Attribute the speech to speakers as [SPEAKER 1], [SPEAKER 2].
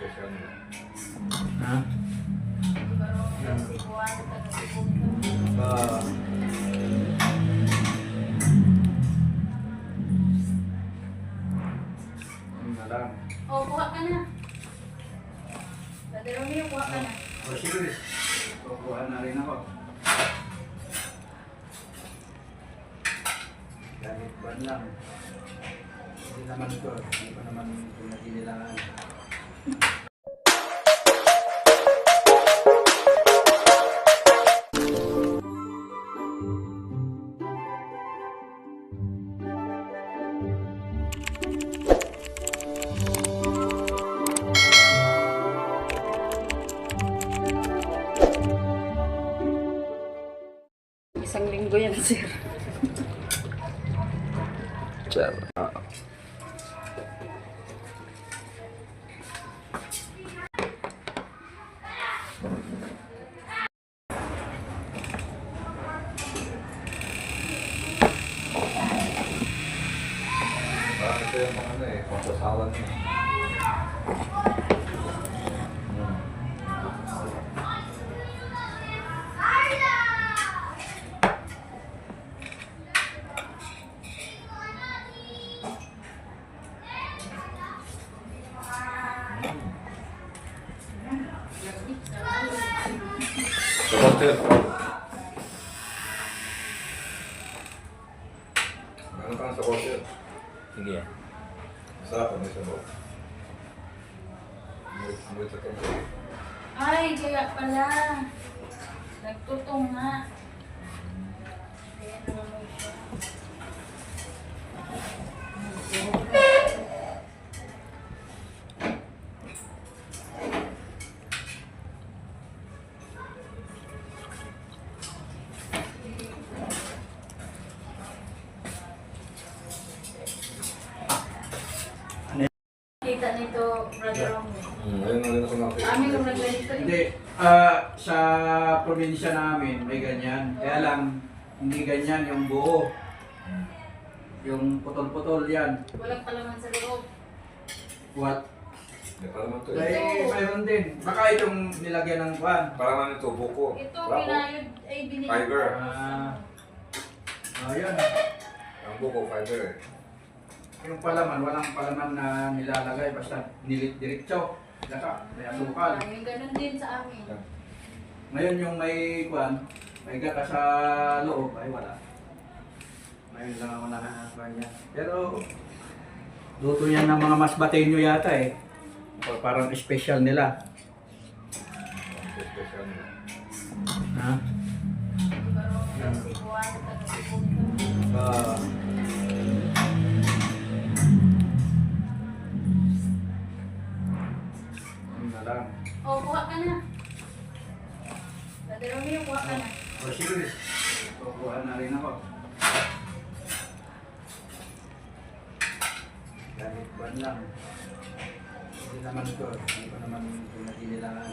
[SPEAKER 1] Special nila.
[SPEAKER 2] Ha? Na lang.
[SPEAKER 3] Oh, kuha ka na. Brother Romeo, kuha ka na.
[SPEAKER 2] O sige, kukuha na rin ako. Kahit ban lang. Hindi naman ko. Hindi ko naman pinaginilangan.
[SPEAKER 3] Isang linggo yan, sir.
[SPEAKER 1] Sir. Ito yung mga ano eh, masasawan niya. Hotel. Ano ka sa hotel?
[SPEAKER 4] Sige.
[SPEAKER 1] Sa may sabaw. Amoy sa kamay.
[SPEAKER 3] Ay, kaya pala. Nagtutong nga. Kaya naman siya. Kita nito, Brother Romeo.
[SPEAKER 1] Ayun na rin ako nakita.
[SPEAKER 3] Amin kung naglalito rin.
[SPEAKER 2] Hindi, sa probinsya namin may ganyan. Kaya lang, hindi ganyan yung buo. Yung putol-putol yan.
[SPEAKER 3] Walang palaman sa loob.
[SPEAKER 2] What?
[SPEAKER 1] Hindi pa naman ito eh.
[SPEAKER 2] Ay, mayroon din. Baka itong nilagyan ng kwan.
[SPEAKER 1] Para man ito, buko.
[SPEAKER 3] Ito,
[SPEAKER 1] Bravo.
[SPEAKER 3] pinayod, ay binili.
[SPEAKER 1] Fiber.
[SPEAKER 2] Ayun.
[SPEAKER 1] Ang buko, fiber eh.
[SPEAKER 2] Yung palaman, walang palaman na nilalagay. Basta diretso. Laka, may asukal.
[SPEAKER 3] Yung ganun din sa amin.
[SPEAKER 2] Ngayon yung may kwan, may gata sa loob, ay wala. Ngayon lang ako nakakakuan niya. Pero, luto yan ng mga masbateño yata eh. Parang special nila.
[SPEAKER 1] Ang special nila.
[SPEAKER 2] Ha? Na lang.
[SPEAKER 3] Oh, kuha ka na. Brother Romeo, kuha ka na.
[SPEAKER 2] O sige, kukuha na rin ako. Kahit ban lang. Hindi naman ko. Hindi ko naman pinaginilangan.